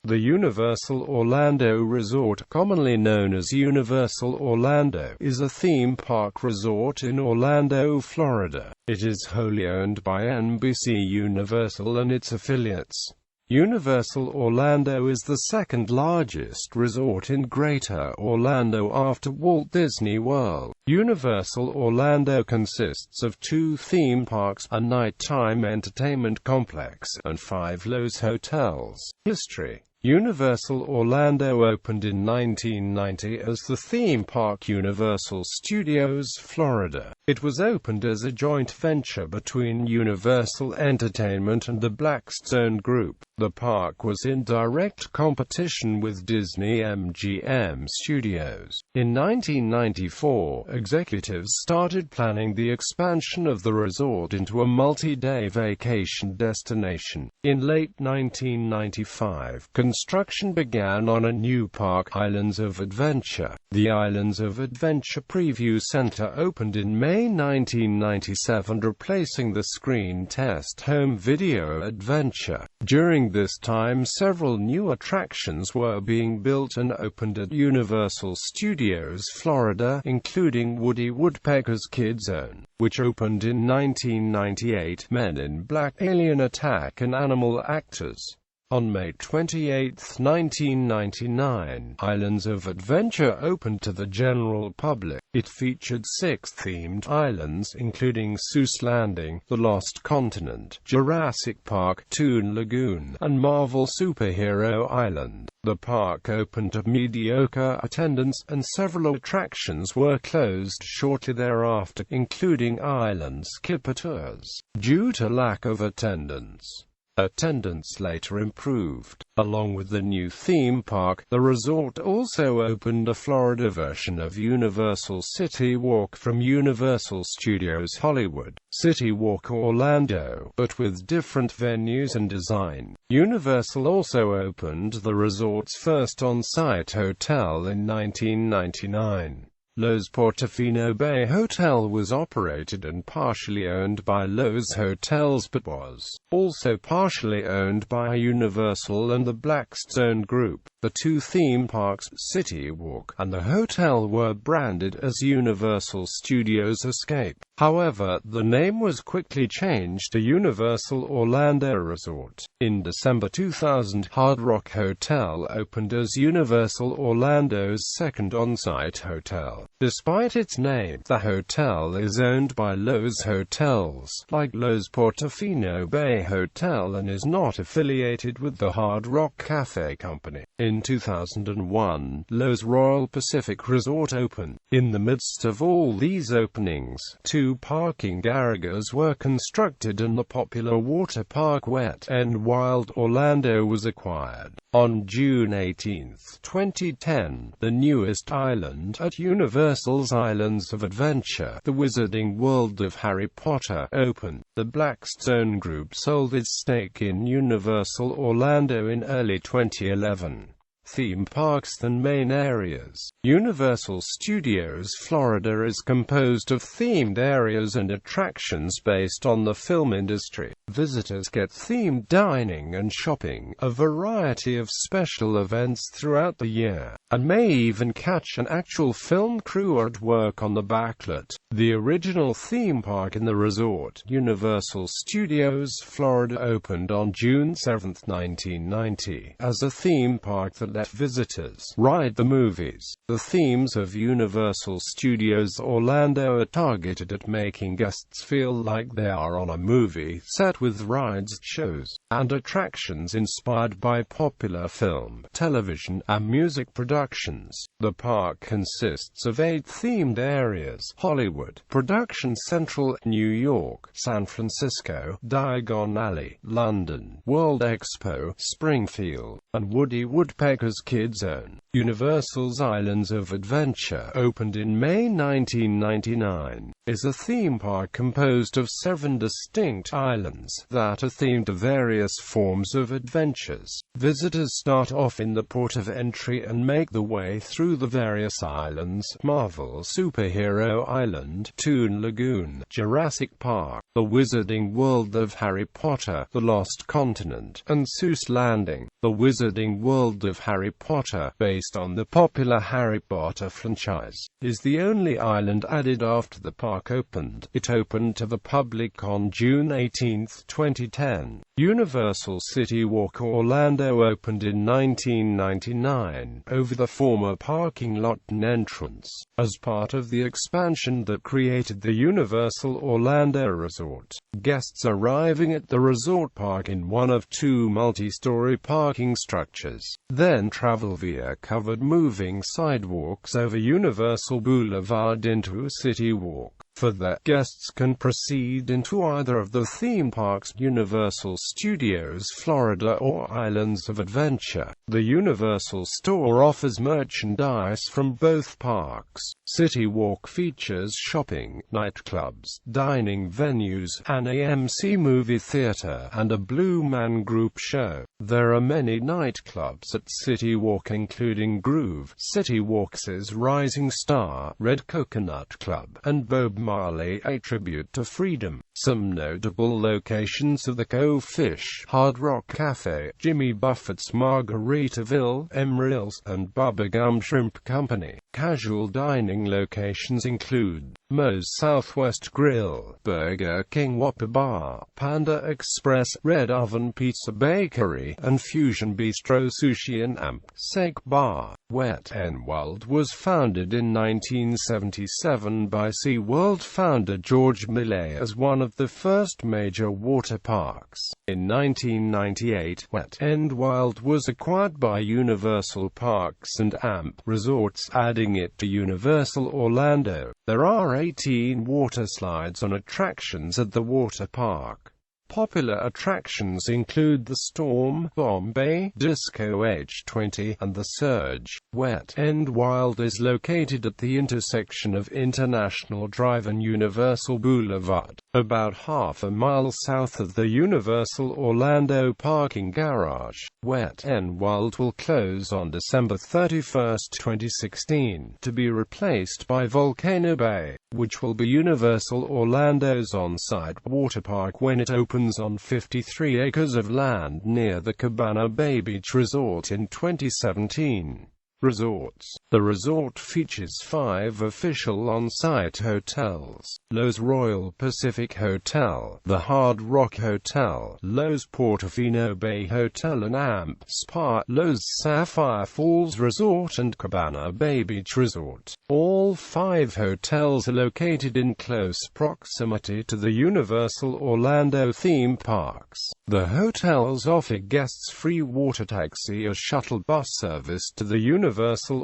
The Universal Orlando Resort, commonly known as Universal Orlando, is a theme park resort in Orlando, Florida. It is wholly owned by NBC Universal and its affiliates. Universal Orlando is the second largest resort in Greater Orlando after Walt Disney World. Universal Orlando consists of 2 theme parks, a nighttime entertainment complex, and 5 Loews hotels. History: Universal Orlando opened in 1990 as the theme park Universal Studios Florida. It was opened as a joint venture between Universal Entertainment and the Blackstone Group. The park was in direct competition with Disney MGM Studios. In 1994, executives started planning the expansion of the resort into a multi-day vacation destination. In late 1995, construction began on a new park, Islands of Adventure. The Islands of Adventure Preview Center opened in May 1997, replacing the screen test home video adventure. During this time, several new attractions were being built and opened at Universal Studios Florida, including Woody Woodpecker's Kid Zone, which opened in 1998, Men in Black, Alien Attack, and Animal Actors. On May 28, 1999, Islands of Adventure opened to the general public. It featured 6 themed islands, including Seuss Landing, The Lost Continent, Jurassic Park, Toon Lagoon, and Marvel Superhero Island. The park opened to mediocre attendance, and several attractions were closed shortly thereafter, including Island Skipper Tours, due to lack of attendance. Attendance later improved. Along with the new theme park, the resort also opened a Florida version of Universal City Walk from Universal Studios Hollywood, City Walk Orlando, but with different venues and design. Universal also opened the resort's first on-site hotel in 1999. Loews Portofino Bay Hotel was operated and partially owned by Loews Hotels but was also partially owned by Universal and the Blackstone Group. The 2 theme parks, City Walk and the hotel, were branded as Universal Studios Escape. However, the name was quickly changed to Universal Orlando Resort. In December 2000, Hard Rock Hotel opened as Universal Orlando's second on-site hotel. Despite its name, the hotel is owned by Loews Hotels, like Loews Portofino Bay Hotel, and is not affiliated with the Hard Rock Cafe Company. In 2001, Loews Royal Pacific Resort opened. In the midst of all these openings, 2 parking garages were constructed and the popular water park Wet n Wild Orlando was acquired. On June 18, 2010, the newest island at Universal's Islands of Adventure, the Wizarding World of Harry Potter, opened. The Blackstone Group sold its stake in Universal Orlando in early 2011. Theme parks and main areas. Universal Studios Florida is composed of themed areas and attractions based on the film industry. Visitors get themed dining and shopping, a variety of special events throughout the year, and may even catch an actual film crew at work on the backlit. The original theme park in the resort, Universal Studios Florida, opened on June 7, 1990, as a theme park that let visitors ride the movies. The themes of Universal Studios Orlando are targeted at making guests feel like they are on a movie set with rides, shows, and attractions inspired by popular film, television, and music productions. The park consists of 8 themed areas: Hollywood, Production Central, New York, San Francisco, Diagon Alley, London, World Expo, Springfield, and Woody Woodpecker's Kid Zone. Universal's Islands of Adventure, opened in May 1999, is a theme park composed of 7 distinct islands that are themed to various forms of adventures. Visitors start off in the port of entry and make the way through the various islands: Marvel Superhero Island, Toon Lagoon, Jurassic Park, the Wizarding World of Harry Potter, The Lost Continent, and Seuss Landing. The Wizarding World of Harry Potter, based on the popular Harry Potter franchise, is the only island added after the park opened. It opened to the public on June 18, 2010. Universal City Walk Orlando opened in 1999, over the former parking lot and entrance, as part of the expansion that created the Universal Orlando Resort. Guests arriving at the resort park in one of 2 multi-story parking structures, then travel via covered moving sidewalks over Universal Boulevard into City Walk. For that, guests can proceed into either of the theme parks, Universal Studios Florida or Islands of Adventure. The Universal Store offers merchandise from both parks. City Walk features shopping, nightclubs, dining venues, an AMC movie theater, and a Blue Man Group show. There are many nightclubs at City Walk, including Groove, City Walk's Rising Star, Red Coconut Club, and Bob Marley, a tribute to freedom. Some notable locations are the Go Fish, Hard Rock Cafe, Jimmy Buffett's Margaritaville, Emeril's, and Bubblegum Shrimp Company. Casual dining locations include Moe's Southwest Grill, Burger King Whopper Bar, Panda Express, Red Oven Pizza Bakery, and Fusion Bistro Sushi and Amp Sake Bar. Wet n Wild was founded in 1977 by SeaWorld founder George Millet as one of the first major water parks. In 1998, Wet n Wild was acquired by Universal Parks and AMP Resorts, adding it to Universal Orlando. There are 18 water slides on attractions at the water park. Popular attractions include the Storm, Bombay, Disco Age 20, and the Surge. Wet n Wild is located at the intersection of International Drive and Universal Boulevard, about half a mile south of the Universal Orlando parking garage. Wet n Wild will close on December 31, 2016, to be replaced by Volcano Bay, which will be Universal Orlando's on-site water park when it opens on 53 acres of land near the Cabana Bay Beach Resort in 2017. Resorts. The resort features 5 official on-site hotels: Loews Royal Pacific Hotel, the Hard Rock Hotel, Loews Portofino Bay Hotel and AMP Spa, Loews Sapphire Falls Resort and Cabana Bay Beach Resort. All 5 hotels are located in close proximity to the Universal Orlando theme parks. The hotels offer guests free water taxi or shuttle bus service to the Universal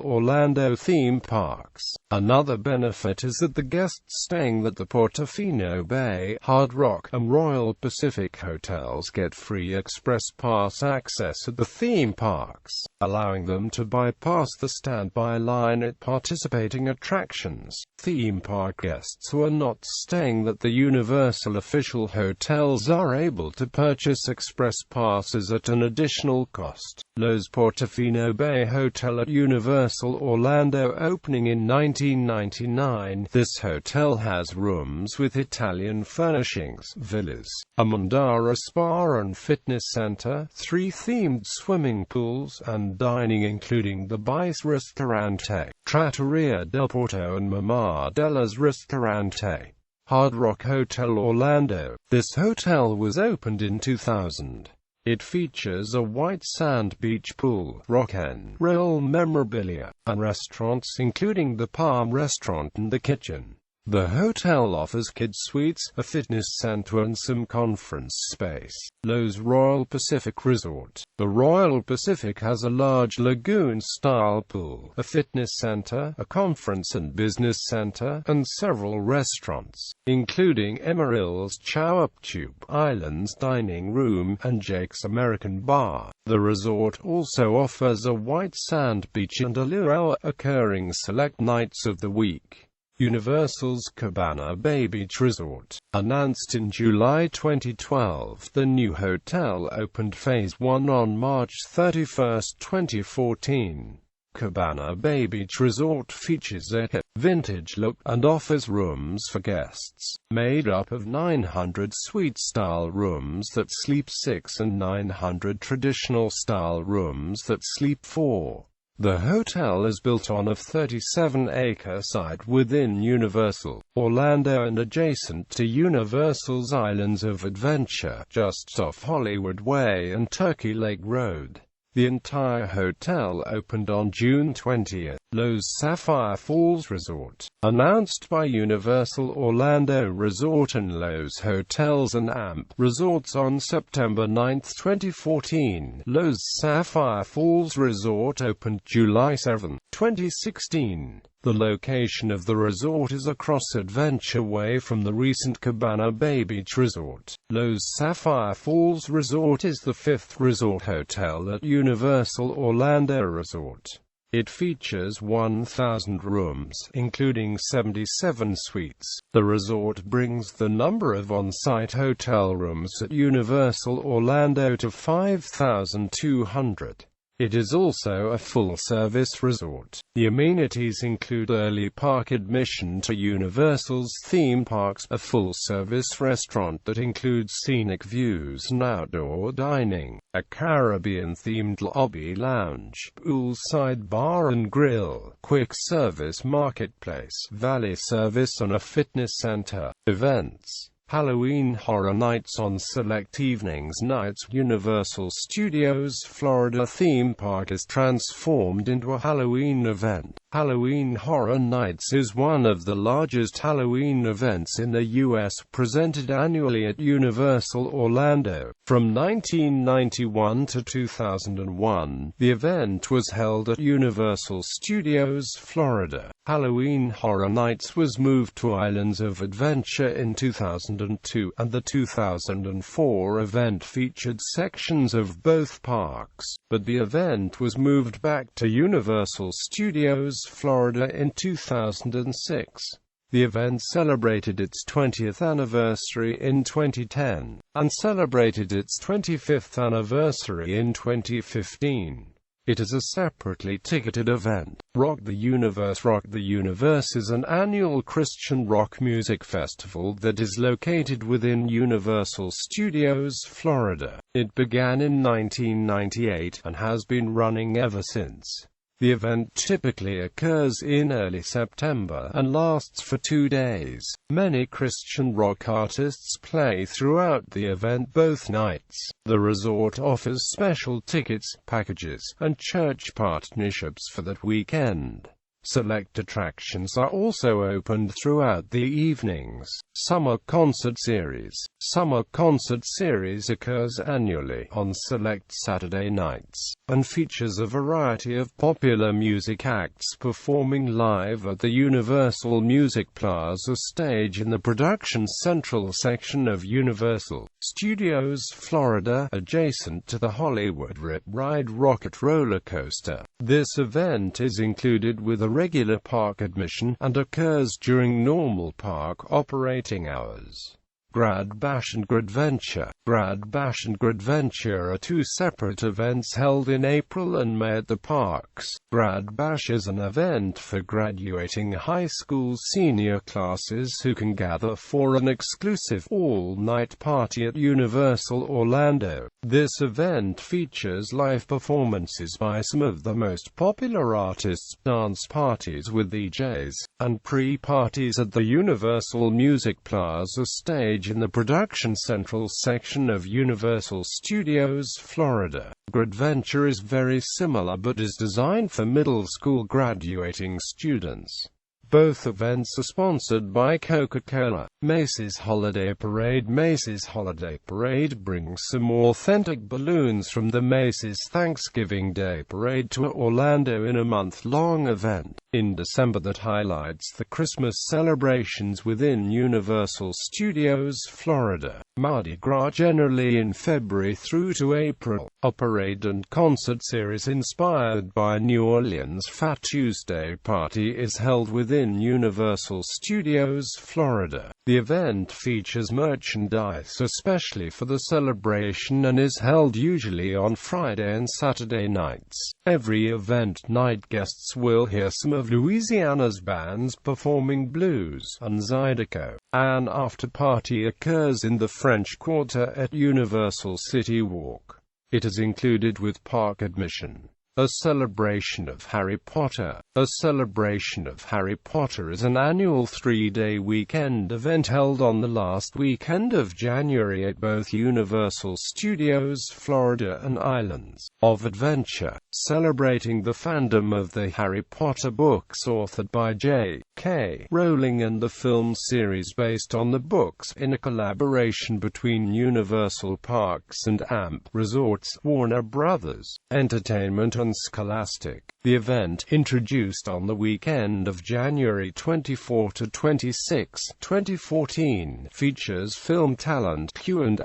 Orlando theme parks. Another benefit is that the guests staying at the Portofino Bay, Hard Rock, and Royal Pacific hotels get free express pass access at the theme parks, allowing them to bypass the standby line at participating attractions. Theme park guests who are not staying at the Universal official hotels are able to purchase express passes at an additional cost. Loews Portofino Bay Hotel at Universal Orlando, opening in 1999. This hotel has rooms with Italian furnishings, villas, a Mandara spa and fitness center, 3 themed swimming pools, and dining including the Bice Ristorante, Trattoria del Porto and Mamma Della's Ristorante. Hard Rock Hotel Orlando. This hotel was opened in 2000. It features a white sand beach pool, rock and roll memorabilia, and restaurants including the Palm Restaurant and the Kitchen. The hotel offers kids suites, a fitness center and some conference space. Lowe's Royal Pacific Resort. The Royal Pacific has a large lagoon-style pool, a fitness center, a conference and business center, and several restaurants, including Emeril's Chowuptube, Island's Dining Room, and Jake's American Bar. The resort also offers a white sand beach and a luau occurring select nights of the week. Universal's Cabana Bay Beach Resort. Announced in July 2012, the new hotel opened Phase 1 on March 31, 2014. Cabana Bay Beach Resort features a vintage look and offers rooms for guests, made up of 900 suite-style rooms that sleep 6 and 900 traditional-style rooms that sleep 4. The hotel is built on a 37-acre site within Universal Orlando and adjacent to Universal's Islands of Adventure, just off Hollywood Way and Turkey Lake Road. The entire hotel opened on June 20. Lowe's Sapphire Falls Resort. Announced by Universal Orlando Resort and Lowe's Hotels and AMP Resorts on September 9, 2014. Lowe's Sapphire Falls Resort opened July 7, 2016. The location of the resort is across Adventure Way from the recent Cabana Bay Beach Resort. Lowe's Sapphire Falls Resort is the fifth resort hotel at Universal Orlando Resort. It features 1,000 rooms, including 77 suites. The resort brings the number of on-site hotel rooms at Universal Orlando to 5,200. It is also a full-service resort. The amenities include early park admission to Universal's theme parks, a full-service restaurant that includes scenic views and outdoor dining, a Caribbean-themed lobby lounge, poolside bar and grill, quick-service marketplace, valet service and a fitness center. Events. Halloween Horror Nights on select evenings. Nights. Universal Studios Florida theme park is transformed into a Halloween event. Halloween Horror Nights is one of the largest Halloween events in the U.S., presented annually at Universal Orlando. From 1991 to 2001, the event was held at Universal Studios Florida. Halloween Horror Nights was moved to Islands of Adventure in 2002, and the 2004 event featured sections of both parks, but the event was moved back to Universal Studios Florida in 2006. The event celebrated its 20th anniversary in 2010, and celebrated its 25th anniversary in 2015. It is a separately ticketed event. Rock the Universe. Rock the Universe is an annual Christian rock music festival that is located within Universal Studios Florida. It began in 1998, and has been running ever since. The event typically occurs in early September, and lasts for 2 days. Many Christian rock artists play throughout the event both nights. The resort offers special tickets, packages, and church partnerships for that weekend. Select attractions are also opened throughout the evenings. Summer Concert Series. Summer Concert Series occurs annually on select Saturday nights, and features a variety of popular music acts performing live at the Universal Music Plaza stage in the Production Central section of Universal Studios Florida, adjacent to the Hollywood Rip Ride rocket roller coaster. This event is included with a regular park admission, and occurs during normal park operating hours. Grad Bash and Gradventure. Grad Bash and Gradventure are two separate events held in April and May at the parks. Grad Bash is an event for graduating high school senior classes who can gather for an exclusive all-night party at Universal Orlando. This event features live performances by some of the most popular artists, dance parties with DJs, and pre-parties at the Universal Music Plaza stage in the Production Central section of Universal Studios Florida. Gradventure is very similar but is designed for middle school graduating students. Both events are sponsored by Coca-Cola. Macy's Holiday Parade. Macy's Holiday Parade brings some authentic balloons from the Macy's Thanksgiving Day Parade to Orlando in a month-long event in December that highlights the Christmas celebrations within Universal Studios Florida. Mardi Gras generally in February through to April. A parade and concert series inspired by New Orleans' Fat Tuesday party is held within Universal Studios Florida. The event features merchandise especially for the celebration and is held usually on Friday and Saturday nights. Every event night guests will hear some of Louisiana's bands performing blues and zydeco. An after-party occurs in the French Quarter at Universal City Walk. It is included with park admission. A Celebration of Harry Potter. A Celebration of Harry Potter is an annual 3-day weekend event held on the last weekend of January at both Universal Studios Florida and Islands of Adventure, celebrating the fandom of the Harry Potter books authored by J.K. Rowling and the film series based on the books, in a collaboration between Universal Parks and AMP Resorts, Warner Brothers Entertainment and Scholastic. The event, introduced on the weekend of January 24 to 26, 2014, features film talent, Q&A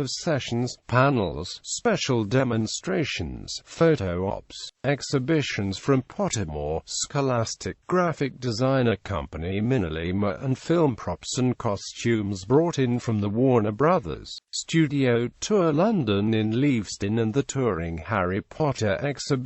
sessions, panels, special demonstrations, photo ops, exhibitions from Pottermore, Scholastic, graphic designer company Minolima, and film props and costumes brought in from the Warner Brothers Studio Tour London in Leavesden and the touring Harry Potter exhibition.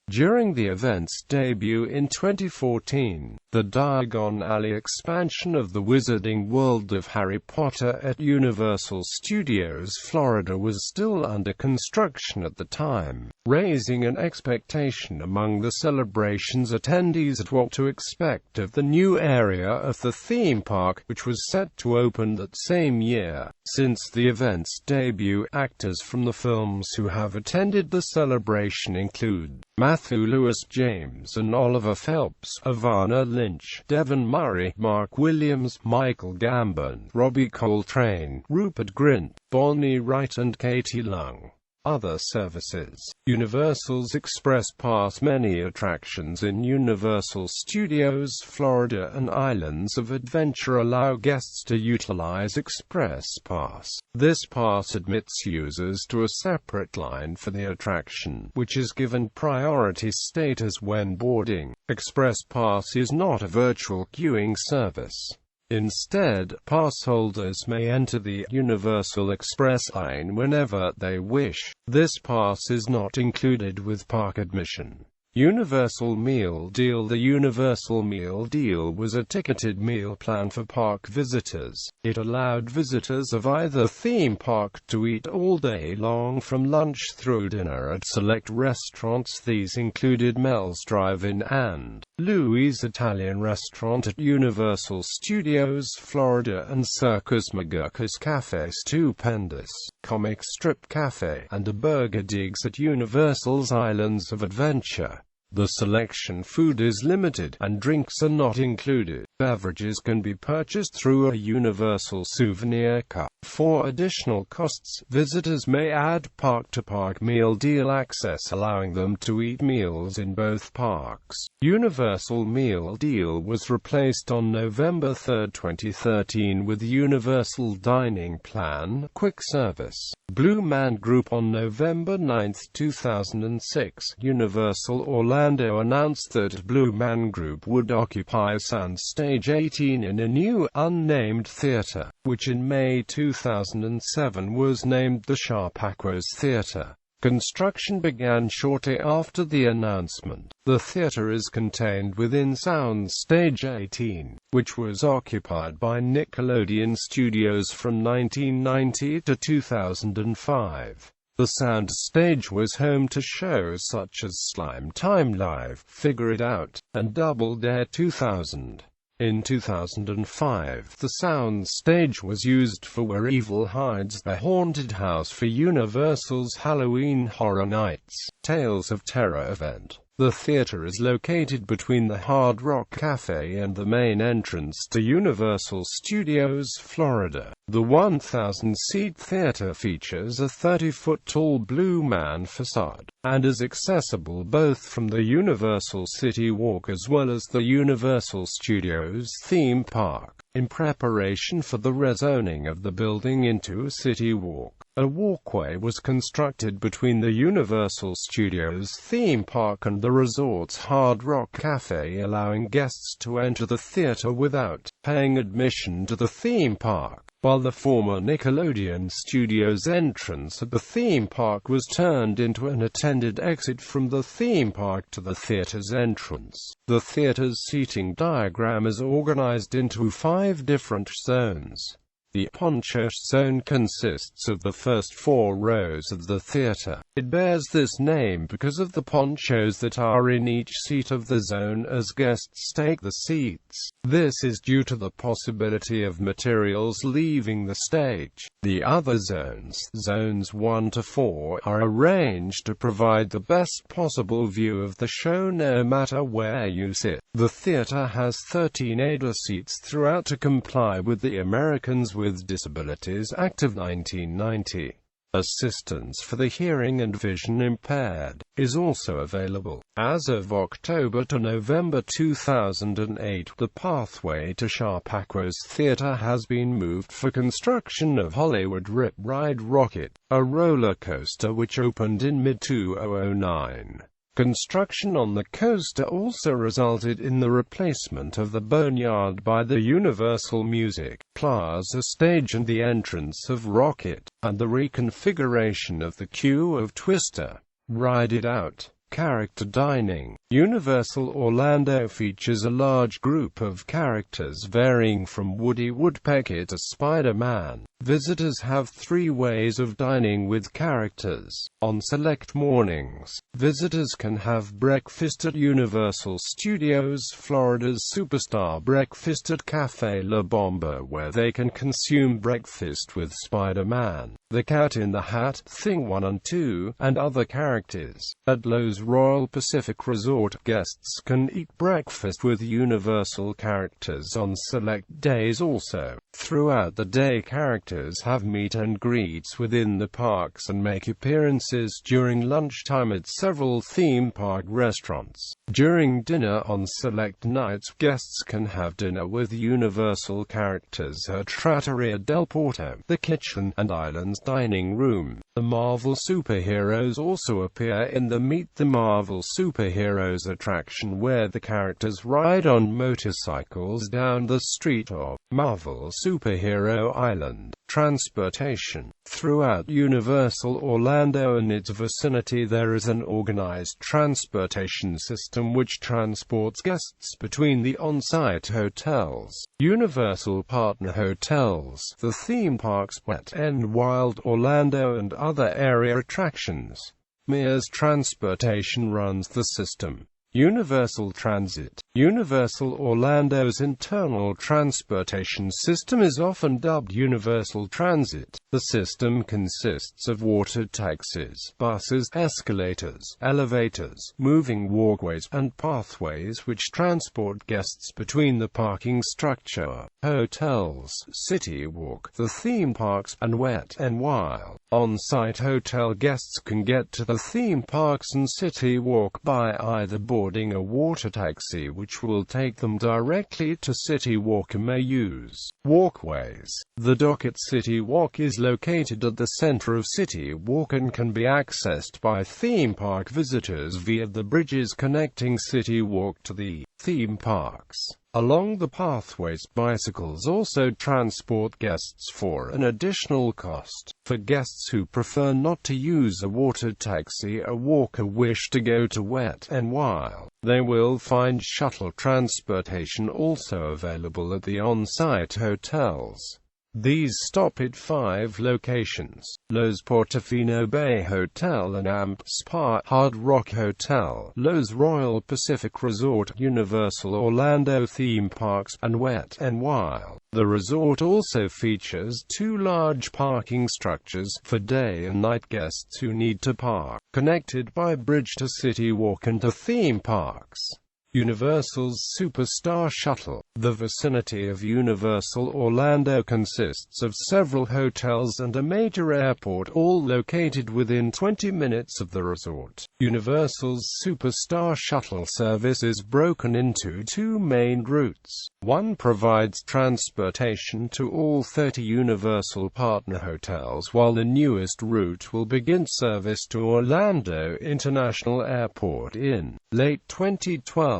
During the event's debut in 2014, the Diagon Alley expansion of the Wizarding World of Harry Potter at Universal Studios Florida was still under construction at the time, raising an expectation among the celebration's attendees at what to expect of the new area of the theme park, which was set to open that same year. Since the event's debut, actors from the films who have attended the celebration include Matthew Lewis, James and Oliver Phelps, Ivana Lynch, Devon Murray, Mark Williams, Michael Gambon, Robbie Coltrane, Rupert Grint, Bonnie Wright and Katie Lung. Other services. Universal's Express Pass. Many attractions in Universal Studios Florida and Islands of Adventure allow guests to utilize Express Pass. This pass admits users to a separate line for the attraction, which is given priority status when boarding. Express Pass is not a virtual queuing service. Instead, pass holders may enter the Universal Express line whenever they wish. This pass is not included with park admission. Universal Meal Deal. The Universal Meal Deal was a ticketed meal plan for park visitors. It allowed visitors of either theme park to eat all day long from lunch through dinner at select restaurants. These included Mel's Drive-In and Louis' Italian Restaurant at Universal Studios Florida and Circus Magurk's Café Stupendous, Comic Strip Cafe, and a Burger Digs at Universal's Islands of Adventure. The selection food is limited, and drinks are not included. Beverages can be purchased through a Universal souvenir cup. For additional costs, visitors may add park-to-park meal deal access, allowing them to eat meals in both parks. Universal Meal Deal was replaced on November 3, 2013 with Universal Dining Plan Quick Service. Blue Man Group. On November 9, 2006, Universal Orlando announced that Blue Man Group would occupy Soundstage 18 in a new, unnamed theater, which in May 2007 was named the Sharp Aquos Theater. Construction began shortly after the announcement. The theater is contained within Soundstage 18, which was occupied by Nickelodeon Studios from 1990 to 2005. The Soundstage was home to shows such as Slime Time Live, Figure It Out, and Double Dare 2000. In 2005, the Soundstage was used for Where Evil Hides, the haunted house for Universal's Halloween Horror Nights, Tales of Terror event. The theater is located between the Hard Rock Cafe and the main entrance to Universal Studios Florida. The 1,000-seat theater features a 30-foot-tall Blue Man facade, and is accessible both from the Universal City Walk as well as the Universal Studios theme park. In preparation for the rezoning of the building into a City Walk, a walkway was constructed between the Universal Studios theme park and the resort's Hard Rock Cafe, allowing guests to enter the theater without paying admission to the theme park, while the former Nickelodeon Studios entrance at the theme park was turned into an attended exit from the theme park to the theater's entrance. The theater's seating diagram is organized into 5 different zones. The poncho zone consists of the first 4 rows of the theater. It bears this name because of the ponchos that are in each seat of the zone as guests take the seats. This is due to the possibility of materials leaving the stage. The other zones, zones 1 to 4, are arranged to provide the best possible view of the show no matter where you sit. The theater has 13 ADA seats throughout to comply with the Americans with Disabilities Act of 1990. Assistance for the hearing and vision impaired is also available. As of October to November 2008, the pathway to Sharp-Aqua's theater has been moved for construction of Hollywood Rip Ride Rocket, a roller coaster which opened in mid-2009. Construction on the coaster also resulted in the replacement of the boneyard by the Universal Music Plaza stage and the entrance of Rocket, and the reconfiguration of the queue of Twister. Ride It Out. Character dining. Universal Orlando features a large group of characters varying from Woody Woodpecker to Spider-Man. Visitors have 3 ways of dining with characters. On select mornings, visitors can have breakfast at Universal Studios Florida's Superstar Breakfast at Café La Bomba, where they can consume breakfast with Spider-Man, the Cat in the Hat, Thing 1 and 2, and other characters. At Lowe's Royal Pacific Resort, guests can eat breakfast with Universal characters on select days also. Throughout the day, characters have meet and greets within the parks and make appearances during lunchtime at several theme park restaurants. During dinner on select nights, guests can have dinner with Universal characters at Trattoria del Porto, the Kitchen and Islands dining room. The Marvel superheroes also appear in the Meet the Marvel Superheroes attraction, where the characters ride on motorcycles down the street of Marvel Superhero Island. Transportation. Throughout Universal Orlando and its vicinity, there is an organized transportation system which transports guests between the on-site hotels, Universal partner hotels, the theme parks, Wet n Wild Orlando, and other area attractions. Mears Transportation runs the system. Universal Transit. Universal Orlando's internal transportation system is often dubbed Universal Transit. The system consists of water taxis, buses, escalators, elevators, moving walkways, and pathways which transport guests between the parking structure, hotels, City Walk, the theme parks, and Wet n Wild. On-site hotel guests can get to the theme parks and City Walk by either boarding a water taxi, which will take them directly to City Walk, and may use walkways. The dock at City Walk is located at the center of City Walk and can be accessed by theme park visitors via the bridges connecting City Walk to the theme parks. Along the pathways, bicycles also transport guests for an additional cost. For guests who prefer not to use a water taxi or walk or wish to go to Wet n Wild, they will find shuttle transportation also available at the on-site hotels. These stop at 5 locations: Loews Portofino Bay Hotel and AMP Spa, Hard Rock Hotel, Loews Royal Pacific Resort, Universal Orlando Theme Parks, and Wet n Wild. The resort also features 2 large parking structures for day and night guests who need to park, connected by bridge to City Walk and to theme parks. Universal's Superstar Shuttle. The vicinity of Universal Orlando consists of several hotels and a major airport, all located within 20 minutes of the resort. Universal's Superstar Shuttle service is broken into 2 main routes. One provides transportation to all 30 Universal partner hotels, while the newest route will begin service to Orlando International Airport in late 2012.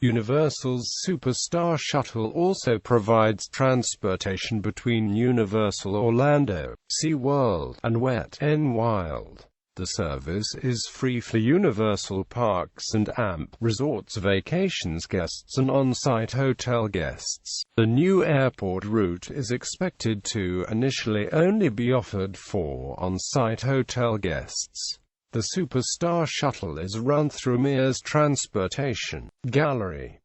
Universal's Superstar Shuttle also provides transportation between Universal Orlando, SeaWorld, and Wet n Wild. The service is free for Universal Parks and AMP Resorts vacations guests and on-site hotel guests. The new airport route is expected to initially only be offered for on-site hotel guests. The Superstar Shuttle is run through Mears Transportation Gallery.